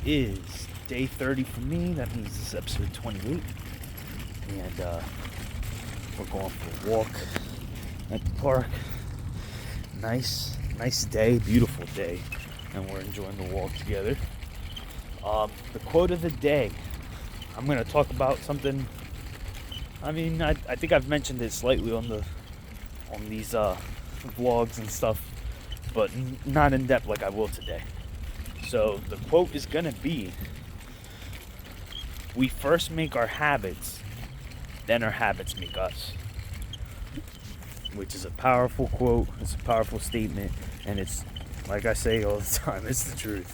is day 30 for me. That means this is episode 28. And we're going for a walk at the park. Nice day, beautiful day. And we're enjoying the walk together. The quote of the day. I'm going to talk about something. I think I've mentioned it slightly on these vlogs and stuff, but not in depth like I will today. So the quote is gonna be, we first make our habits, then our habits make us. Which is a powerful quote, it's a powerful statement, and it's, like I say all the time, it's the truth.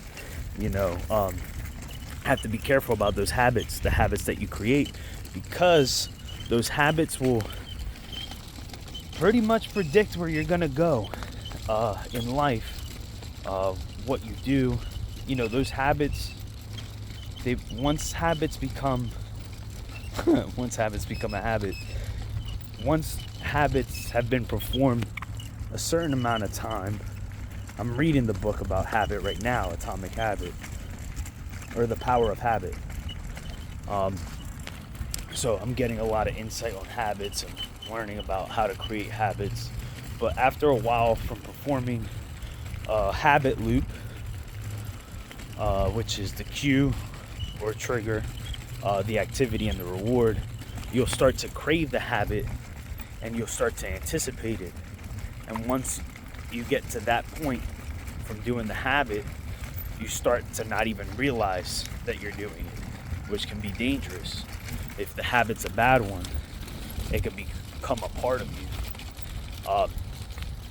Have to be careful about those habits, the habits that you create, because those habits will pretty much predict where you're gonna go in life, what you do. Those habits, once habits become a habit, once habits have been performed a certain amount of time. I'm reading the book about habit right now, Atomic Habit, or The Power of Habit. So I'm getting a lot of insight on habits and learning about how to create habits. But after a while from performing a habit loop, which is the cue or trigger, the activity and the reward, you'll start to crave the habit and you'll start to anticipate it. And once you get to that point from doing the habit, you start to not even realize that you're doing it, which can be dangerous. If the habit's a bad one, it can become a part of you.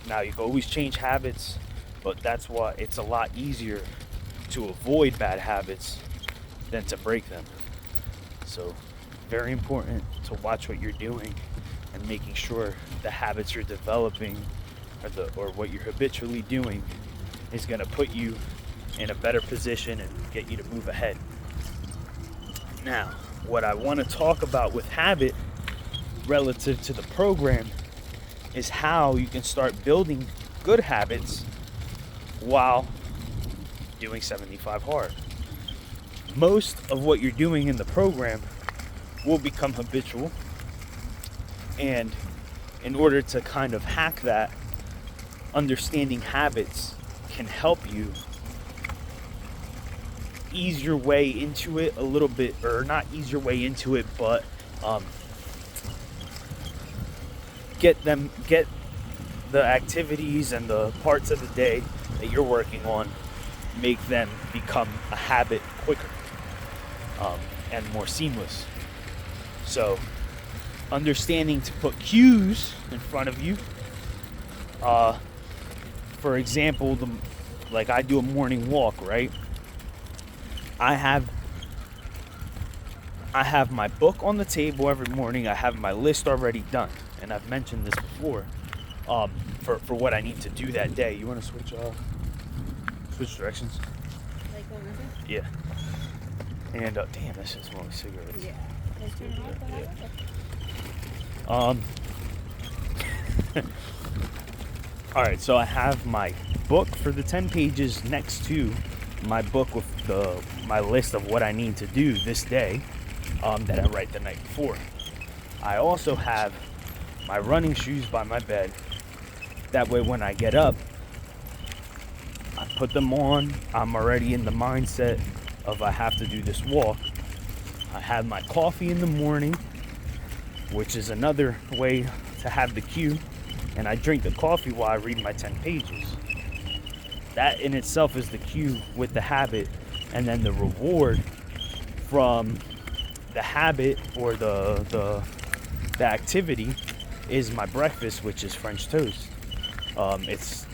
Now, you can always change habits, but that's why it's a lot easier to avoid bad habits than to break them. So, very important to watch what you're doing and making sure the habits you're developing or what you're habitually doing is going to put you in a better position and get you to move ahead. Now, what I want to talk about with habit relative to the program is how you can start building good habits while doing 75 hard. Most of what you're doing in the program will become habitual, and in order to kind of hack that, understanding habits can help you ease your way into it a little bit, or not ease your way into it, but get the activities and the parts of the day that you're working on, make them become a habit quicker and more seamless. So understanding to put cues in front of you, for example, like I do a morning walk, right? I have my book on the table every morning. I have my list already done, and I've mentioned this before, for what I need to do that day. You want to switch directions? Like going this way? Yeah. And damn, that shit smells like cigarettes. Yeah. Let's turn it off. All right, so I have my book for the 10 pages next to my book with my list of what I need to do this day, that I write the night before. I also have my running shoes by my bed. That way when I get up, I put them on. I'm already in the mindset of I have to do this walk. I have my coffee in the morning, which is another way to have the cue, and I drink the coffee while I read my 10 pages. That in itself is the cue with the habit, and then the reward from the habit or the activity is my breakfast, which is French toast. It's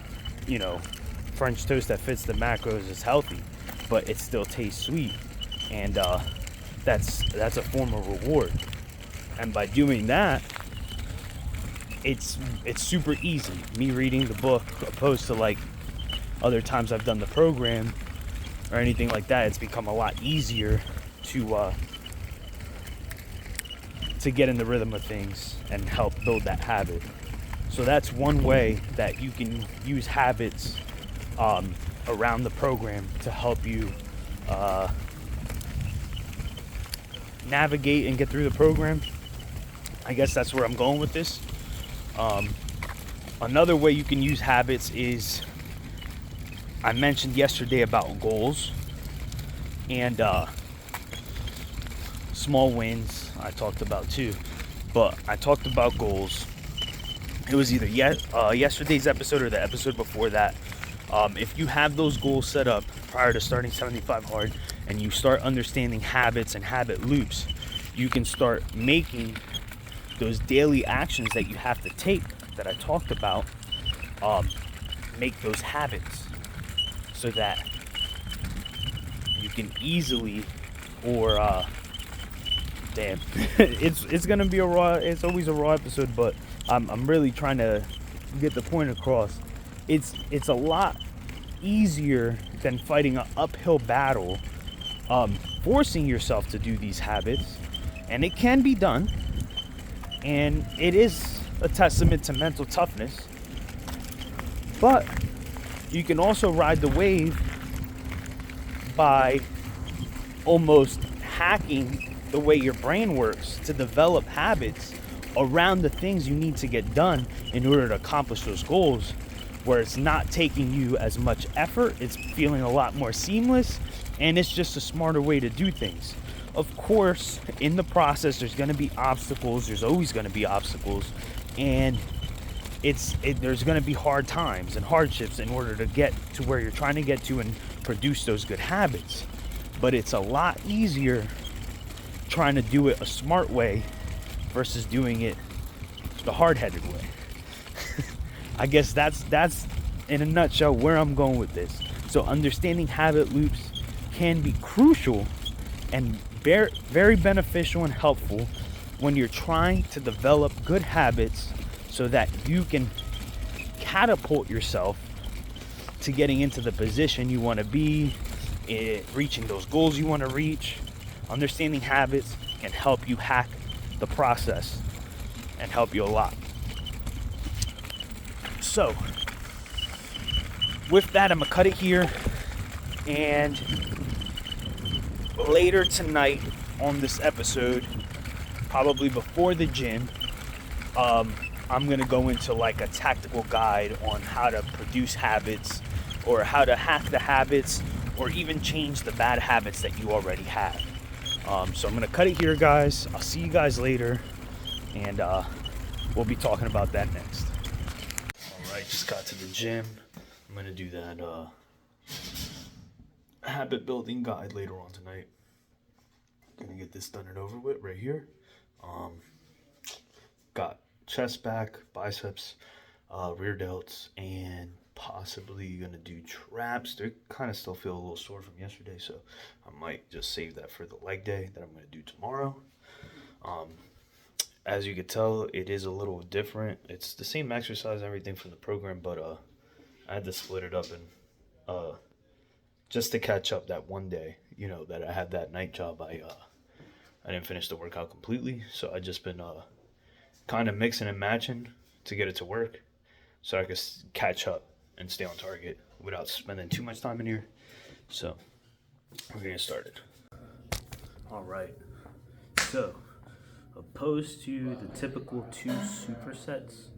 French toast that fits the macros, is healthy, but it still tastes sweet, and that's a form of reward. And by doing that, it's super easy. Me reading the book, opposed to like other times I've done the program or anything like that, it's become a lot easier to get in the rhythm of things and help build that habit. So that's one way that you can use habits around the program to help you navigate and get through the program. I guess that's where I'm going with this. Another way you can use habits is, I mentioned yesterday about goals and small wins I talked about too. But I talked about goals. It was either yesterday's episode or the episode before that. If you have those goals set up prior to starting 75 hard and you start understanding habits and habit loops, you can start making those daily actions that you have to take that I talked about, make those habits so that you can easily, or damn, it's gonna be a raw. It's always a raw episode, but I'm really trying to get the point across. It's a lot easier than fighting an uphill battle, forcing yourself to do these habits, and it can be done, and it is a testament to mental toughness. But you can also ride the wave by almost hacking the way your brain works to develop habits around the things you need to get done in order to accomplish those goals, where it's not taking you as much effort, it's feeling a lot more seamless, and it's just a smarter way to do things. Of course, in the process, there's going to be obstacles. There's always going to be obstacles, and there's going to be hard times and hardships in order to get to where you're trying to get to and produce those good habits. But it's a lot easier trying to do it a smart way versus doing it the hard-headed way. I guess that's in a nutshell where I'm going with this. So understanding habit loops can be crucial and very, very beneficial and helpful when you're trying to develop good habits so that you can catapult yourself to getting into the position you want to be, reaching those goals you want to reach. Understanding habits can help you hack the process and help you a lot. So, with that, I'm going to cut it here, and later tonight on this episode, probably before the gym, I'm going to go into like a tactical guide on how to produce habits, or how to hack the habits, or even change the bad habits that you already have. So I'm going to cut it here, guys. I'll see you guys later, and we'll be talking about that next. Alright, just got to the gym. I'm going to do that habit building guide later on tonight. Gonna get this done and over with right here. Got chest, back, biceps, rear delts, and possibly gonna do traps. They kind of still feel a little sore from yesterday, so I might just save that for the leg day that I'm gonna do tomorrow. As you can tell, it is a little different. It's the same exercise and everything from the program, but I had to split it up and just to catch up that one day, that I had that night job. I didn't finish the workout completely, so I just been kind of mixing and matching to get it to work, so I could catch up and stay on target without spending too much time in here. So we're gonna get started. All right. So, opposed to the typical 2 supersets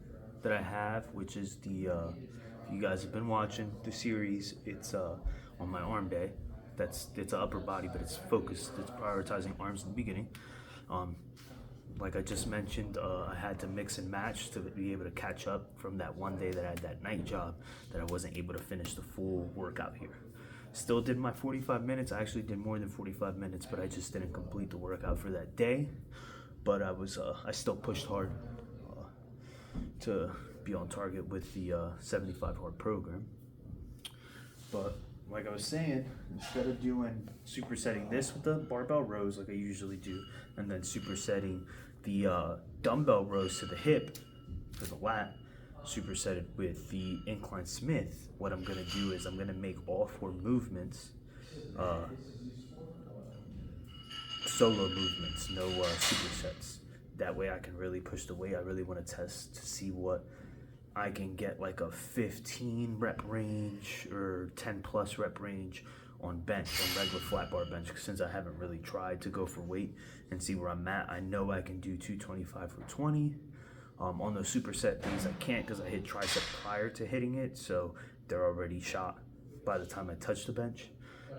that I have, which is the if you guys have been watching the series, it's on my arm day. It's an upper body, but it's focused. It's prioritizing arms in the beginning. Like I just mentioned, I had to mix and match to be able to catch up from that one day that I had that night job that I wasn't able to finish the full workout here. Still did my 45 minutes. I actually did more than 45 minutes, but I just didn't complete the workout for that day. But I still pushed hard to be on target with the 75 hard program. But like I was saying, instead of doing supersetting this with the barbell rows like I usually do, and then supersetting the dumbbell rows to the hip for the lat, supersetted with the incline Smith, what I'm gonna do is I'm gonna make all 4 movements solo movements, no supersets. That way I can really push the weight. I really want to test to see what I can get, like a 15 rep range or 10 plus rep range on bench, on regular flat bar bench, since I haven't really tried to go for weight and see where I'm at. I know I can do 225 for 20. On those superset days, I can't because I hit tricep prior to hitting it, so they're already shot by the time I touch the bench.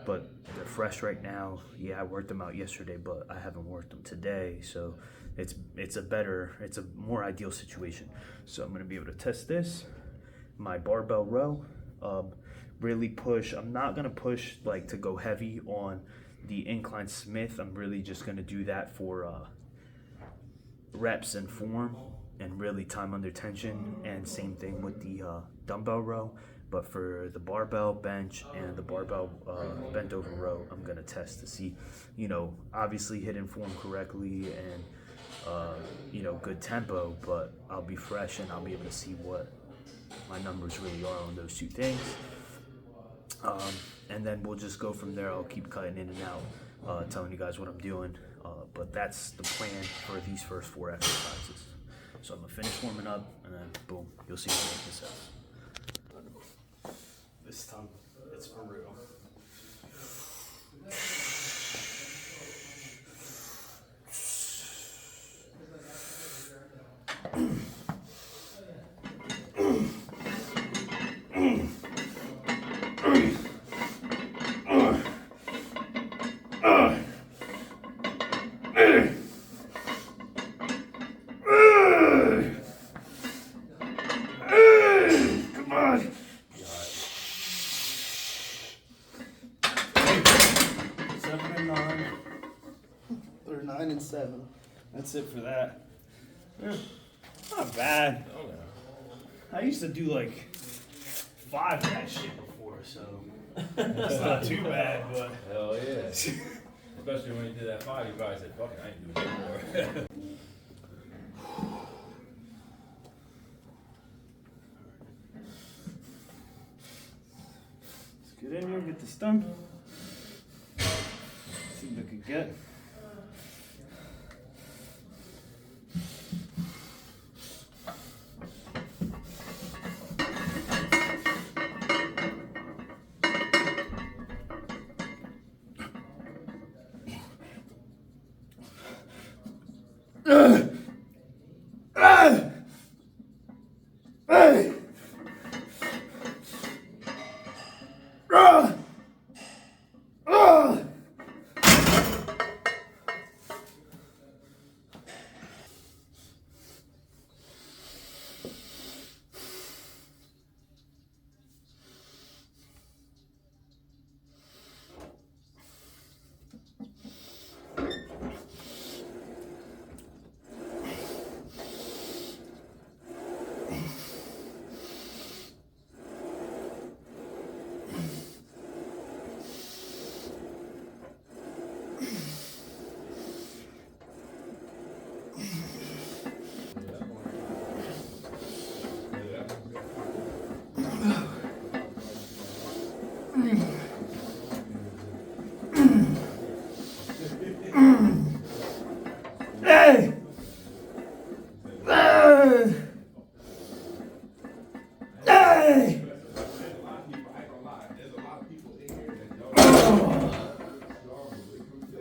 But they're fresh right now. Yeah, I worked them out yesterday, but I haven't worked them today, so it's a more ideal situation. So I'm gonna be able to test this, my barbell row, really push. I'm not gonna push like to go heavy on the incline Smith. I'm really just gonna do that for reps and form and really time under tension, and same thing with the dumbbell row. But for the barbell bench and the barbell bent over row, I'm gonna test to see, obviously hitting form correctly and good tempo, but I'll be fresh and I'll be able to see what my numbers really are on those two things. And then we'll just go from there. I'll keep cutting in and out, telling you guys what I'm doing. But that's the plan for these first 4 exercises. So I'm gonna finish warming up and then boom, you'll see what this says. This time, it's for real. Come on. 7 and 9. Or 9 and 7. That's it for that. Yeah, not bad. I used to do like 5 of that shit before, so it's not too bad, but. Hell yeah. Especially when you did that 5, you probably said, fuck it, I ain't doing it anymore. Let's get in here, get this done. See what I can get. Hey! Hey!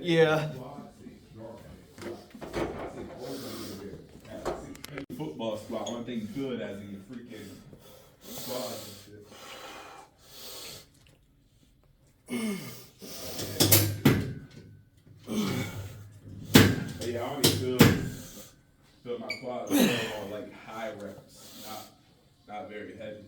Yeah. Football squad, only thing good as in your freaking squads and shit. Yeah, I only feel my quads on like high reps, not very heavy.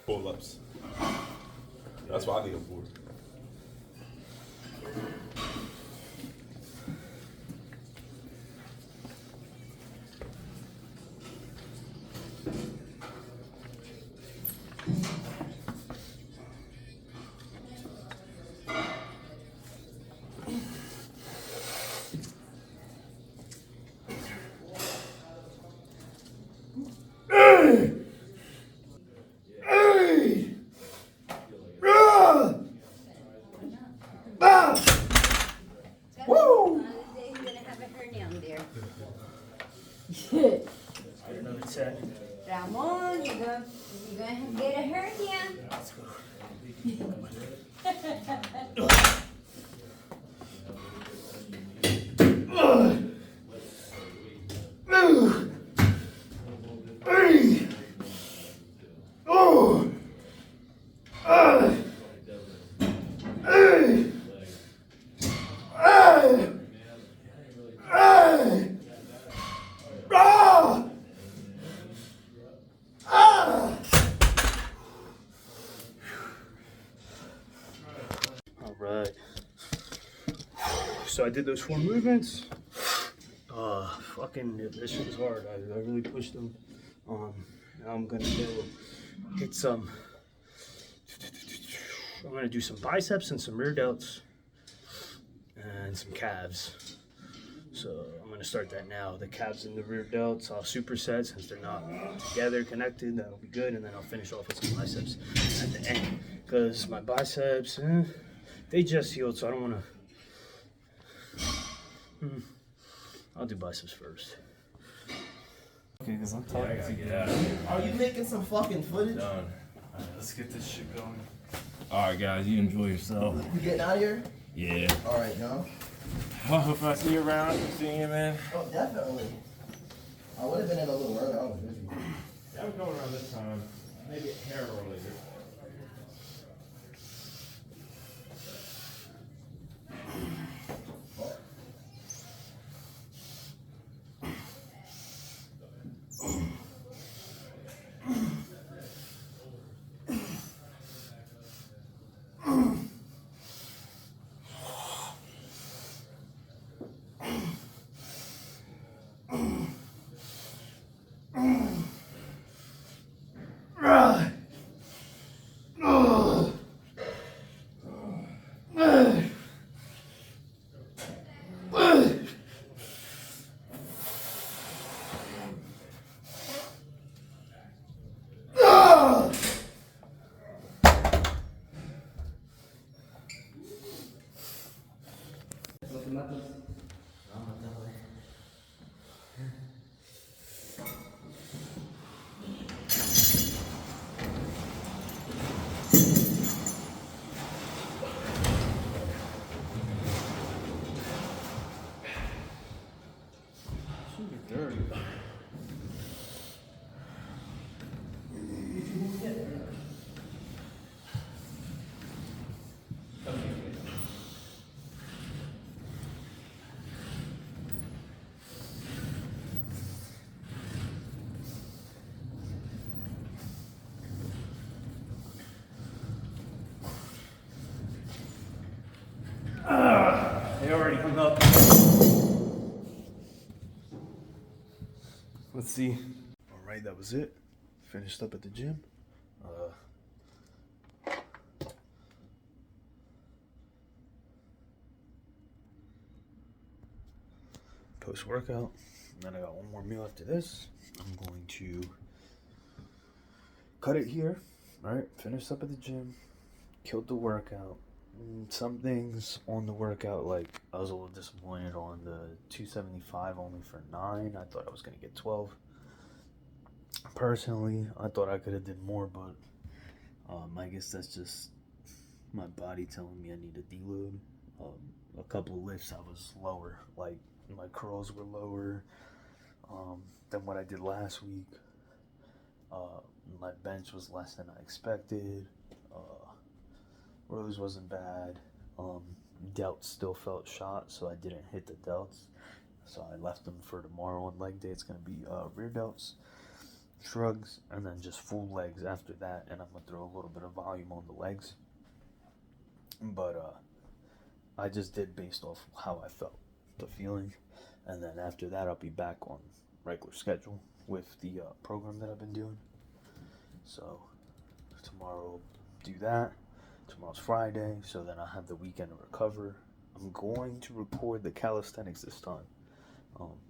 Pull-ups. That's what I need them for. Cam. All right. So I did those 4 movements. Fucking, this shit was hard. I really pushed them. Now I'm gonna go hit some. I'm gonna do some biceps and some rear delts and some calves. So I'm gonna start that now. The calves and the rear delts, I'll superset since they're not together connected. That'll be good, and then I'll finish off with some biceps at the end because my biceps, they just healed, so I don't wanna. I'll do biceps first. Okay, because I'm Yeah, I gotta get out of here. Are you making some fucking footage? Done. Let's get this shit going. Alright, guys, you enjoy yourself. You getting out of here? Yeah. Alright, no? Well, if I see you around, see you, man. Oh, definitely. I would have been in a little early. I was busy. Yeah, I'm going around this time. Maybe a hair earlier. They already hung up. Let's see. All right, that was it. Finished up at the gym. Post-workout. And then I got one more meal after this. I'm going to cut it here. All right, finished up at the gym. Killed the workout. Some things on the workout, like I was a little disappointed on the 275 only for 9. I thought I was going to get 12. Personally, I thought I could have did more, but I guess that's just my body telling me I need to deload. A couple of lifts I was lower, like my curls were lower than what I did last week. My bench was less than I expected. Rows wasn't bad. Delts still felt shot, so I didn't hit the delts. So I left them for tomorrow on leg day. It's going to be rear delts, shrugs, and then just full legs after that. And I'm going to throw a little bit of volume on the legs. But I just did based off how I felt, the feeling. And then after that, I'll be back on regular schedule with the program that I've been doing. So tomorrow, do that. Tomorrow's Friday, so then I have the weekend to recover. I'm going to record the calisthenics this time.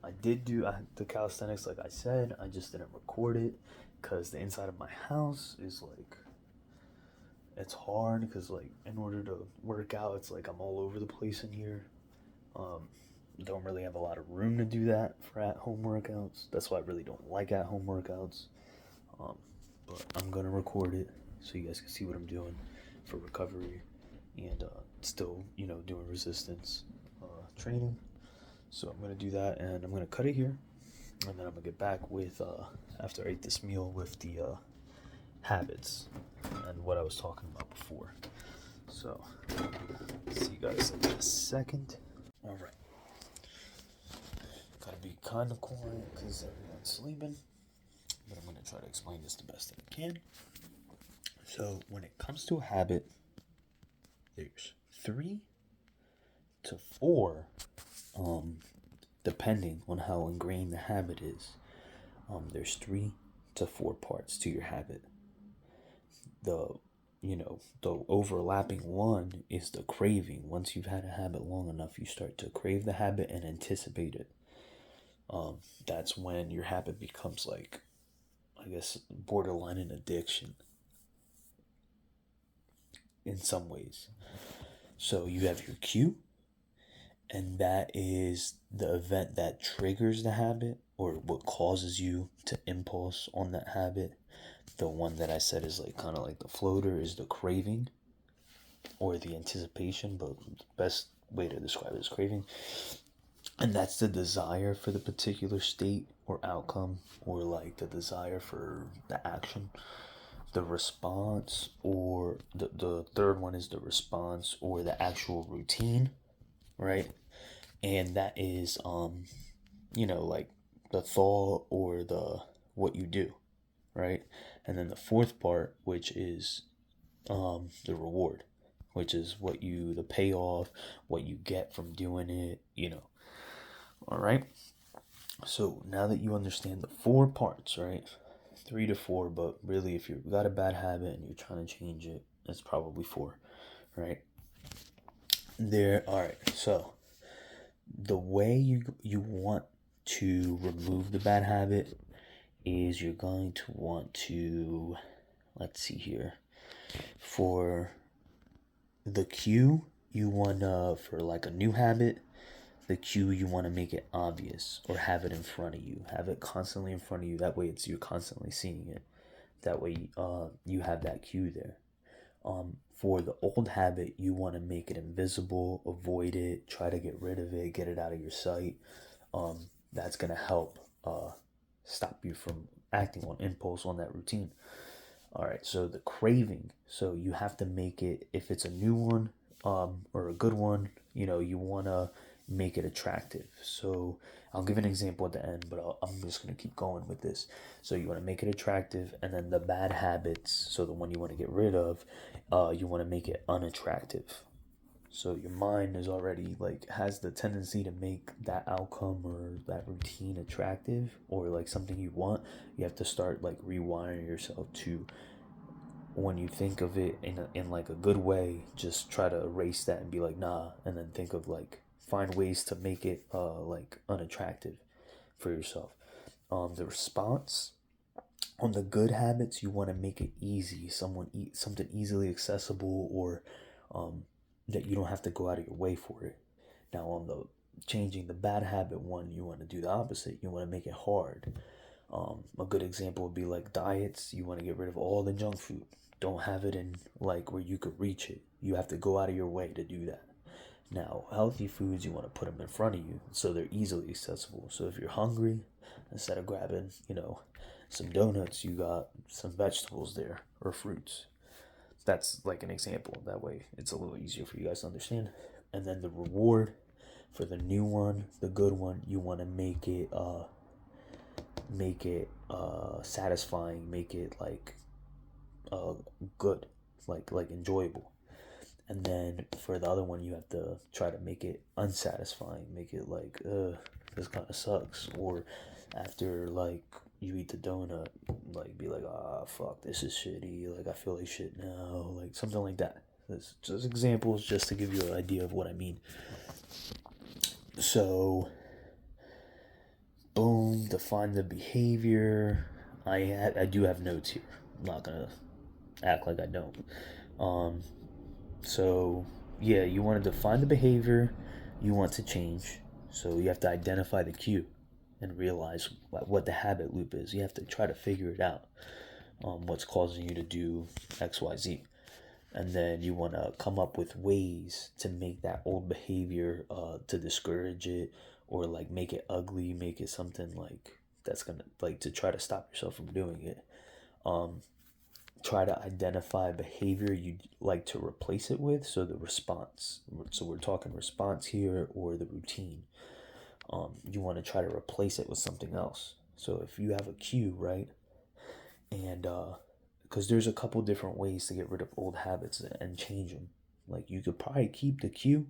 I did do the calisthenics like I said, I just didn't record it because the inside of my house is like, it's hard because like in order to work out, it's like I'm all over the place in here. Don't really have a lot of room to do that for at-home workouts. That's why I really don't like at-home workouts. But I'm going to record it. so you guys can see what I'm doing for recovery and still, doing resistance training. So I'm gonna do that, and I'm gonna cut it here, and then I'm gonna get back with after I ate this meal with the habits and what I was talking about before. So see you guys in a second. All right. Gotta be kind of quiet because everyone's sleeping, but I'm gonna try to explain this the best that I can. So when it comes to a habit, there's 3 to 4, depending on how ingrained the habit is. There's 3 to 4 parts to your habit. The overlapping one is the craving. Once you've had a habit long enough, you start to crave the habit and anticipate it. That's when your habit becomes like, I guess, borderline an addiction in some ways. So you have your cue, and that is the event that triggers the habit or what causes you to impulse on that habit. The one that I said is like kind of like the floater is the craving or the anticipation, but the best way to describe it is craving. And that's the desire for the particular state or outcome, or like the desire for the action. The response, or the third one is the response or the actual routine, right? And that is like the thought or the what you do, right? And then the fourth part, which is the reward, which is the payoff, what you get from doing it, all right. So now that you understand the 4 parts, right? 3 to 4, but really if you've got a bad habit and you're trying to change it, it's probably 4, right? All right. So the way you want to remove the bad habit is you're going to want to, let's see here, for the cue, you want to, for like a new habit, the cue, you want to make it obvious or have it in front of you. Have it constantly in front of you. That way you're constantly seeing it. That way you have that cue there. For the old habit, you want to make it invisible, avoid it, try to get rid of it, get it out of your sight. That's going to help stop you from acting on impulse on that routine. All right, so the craving. So you have to make it, if it's a new one or a good one, you want to make it attractive. So I'll give an example at the end, but I'm just going to keep going with this. So you want to make it attractive, and then the bad habits, so the one you want to get rid of, you want to make it unattractive. So your mind is already has the tendency to make that outcome or that routine attractive or like something you want. You have to start rewiring yourself to, when you think of it in like a good way, just try to erase that and be like, nah, and then think of find ways to make it unattractive for yourself. The response on the good habits, you want to make it easy, something easily accessible, or that you don't have to go out of your way for it. Now on the changing the bad habit one, you want to do the opposite. You want to make it hard. A good example would be like diets. You want to get rid of all the junk food. Don't have it in where you could reach it. You have to go out of your way to do that. Now, healthy foods, you want to put them in front of you so they're easily accessible. So if you're hungry, instead of grabbing, some donuts, you got some vegetables there or fruits. That's an example. That way it's a little easier for you guys to understand. And then the reward for the new one, the good one, you want to make it satisfying, make it good, enjoyable. And then for the other one, you have to try to make it unsatisfying, make it this kind of sucks. Or after you eat the donut, be like, fuck, this is shitty, I feel like shit now, something like that. It's just examples just to give you an idea of what I mean. So boom, define the behavior. I do have notes here. I'm not gonna act like I don't. So yeah, you want to define the behavior you want to change. So you have to identify the cue and realize what the habit loop is. You have to try to figure it out. what's causing you to do XYZ. And then you want to come up with ways to make that old behavior, to discourage it, or like make it ugly, make it something like that's gonna, like, to try to stop yourself from doing it. Try to identify behavior you'd like to replace it with. So the response, so we're talking response here, or the routine. You want to try to replace it with something else. So if you have a cue, right, and because there's a couple different ways to get rid of old habits and change them. Like, you could probably keep the cue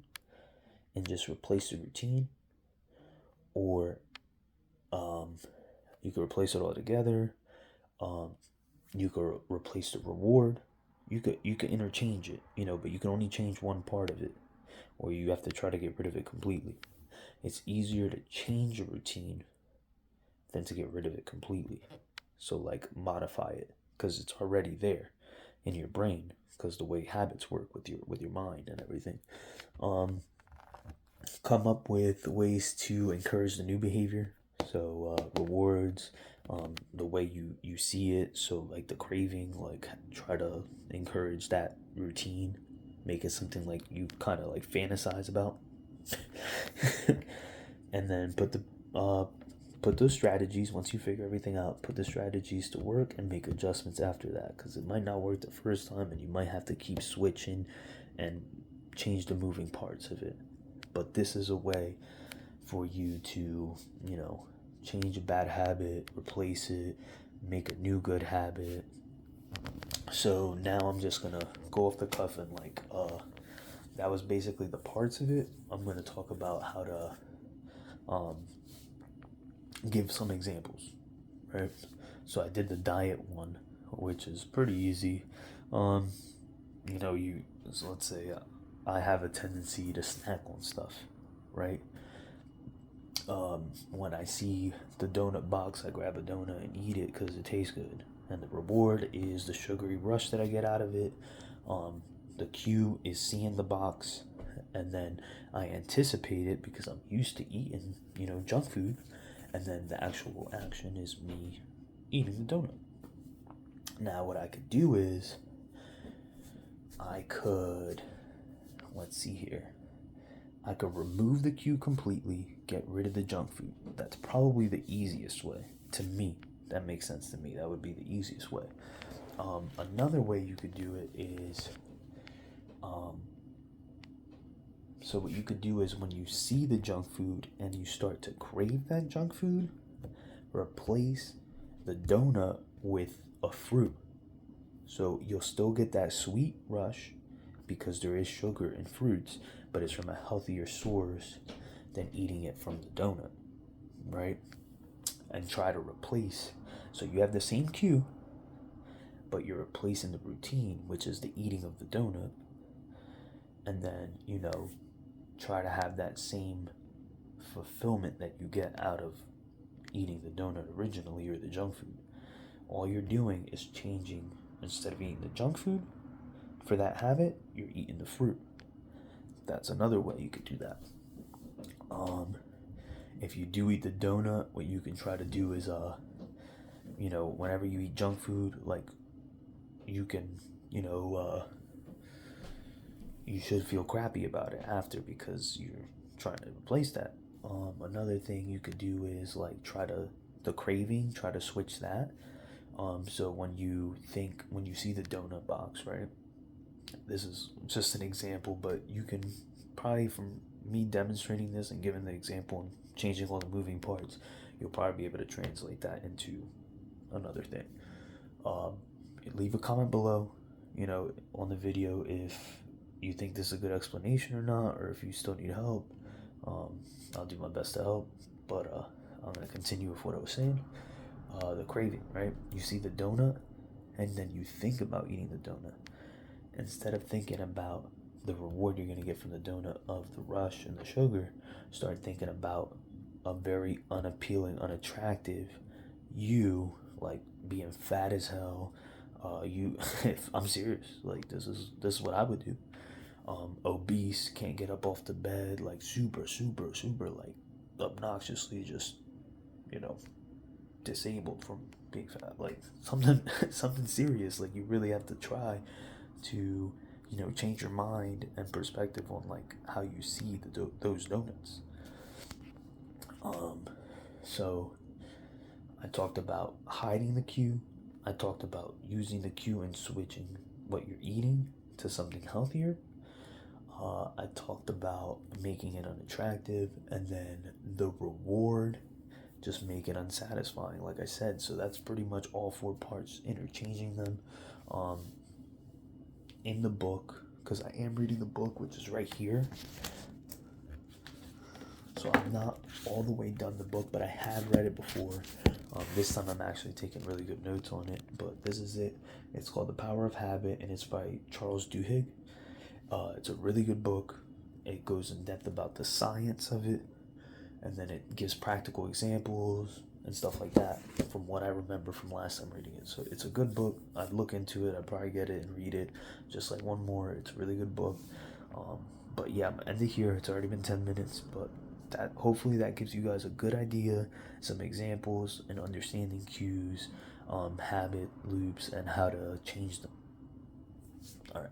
and just replace the routine, or you could replace it altogether. You could replace the reward. You could interchange it, but you can only change one part of it, or you have to try to get rid of it completely. It's easier to change a routine than to get rid of it completely. So, like, modify it, because it's already there in your brain, because the way habits work with your mind and everything. Come up with ways to encourage the new behavior. So rewards, the way you see it. So, like, the craving, like, try to encourage that routine, make it something like you kind of like fantasize about. And then put those strategies, once you figure everything out, put the strategies to work and make adjustments after that, because it might not work the first time and you might have to keep switching and change the moving parts of it. But this is a way for you to, change a bad habit, replace it, make a new good habit. So now I'm just gonna go off the cuff and, like, that was basically the parts of it. I'm gonna talk about how to give some examples, right? So I did the diet one, which is pretty easy. So let's say I have a tendency to snack on stuff, right? When I see the donut box, I grab a donut and eat it because it tastes good, and the reward is the sugary rush that I get out of it. The cue is seeing the box, and then I anticipate it because I'm used to eating, junk food, and then the actual action is me eating the donut. Now, what I could do is let's see here. I could remove the cue completely, get rid of the junk food. That's probably the easiest way to me. That makes sense to me. That would be the easiest way. Another way you could do it is, so what you could do is, when you see the junk food and you start to crave that junk food, replace the donut with a fruit. So you'll still get that sweet rush because there is sugar in fruits, but it's from a healthier source than eating it from the donut, right? And try to replace. So you have the same cue, but you're replacing the routine, which is the eating of the donut. And then, try to have that same fulfillment that you get out of eating the donut originally, or the junk food. All you're doing is changing. Instead of eating the junk food for that habit, you're eating the fruit. That's another way you could do that. If you do eat the donut, what you can try to do is, whenever you eat junk food, like, you can, you should feel crappy about it after, because you're trying to replace that. Another thing you could do is, like, the craving, try to switch that. So when you see the donut box, right? This is just an example, but you can probably, from me demonstrating this and giving the example and changing all the moving parts, you'll probably be able to translate that into another thing. Leave a comment below, on the video, if you think this is a good explanation or not, or if you still need help. I'll do my best to help, but I'm going to continue with what I was saying. The craving, right? You see the donut, and then you think about eating the donut. Instead of thinking about the reward you're going to get from the donut of the rush and the sugar, start thinking about a very unappealing, unattractive you, like being fat as hell. I'm serious. Like, this is what I would do. Obese, can't get up off the bed, like super, like obnoxiously just, disabled from big fat, like something something serious. Like you really have to try to, change your mind and perspective on like how you see those donuts. So I talked about hiding the cue. I talked about using the cue and switching what you're eating to something healthier. I talked about making it unattractive, and then the reward, just make it unsatisfying, like I said. So that's pretty much all four parts, interchanging them. Um, in the book, because I am reading the book, which is right here. So I'm not all the way done the book, but I have read it before. This time I'm actually taking really good notes on it, but this is it. It's called The Power of Habit, and it's by Charles Duhigg. It's a really good book. It goes in depth about the science of it, and then it gives practical examples and stuff like that from what I remember from last time reading it. So it's a good book. I'd look into it. I'd probably get it and read it just like one more. It's a really good book. But yeah, I'm ending here. It's already been 10 minutes, but hopefully that gives you guys a good idea, some examples, and understanding cues, habit loops, and how to change them. All right.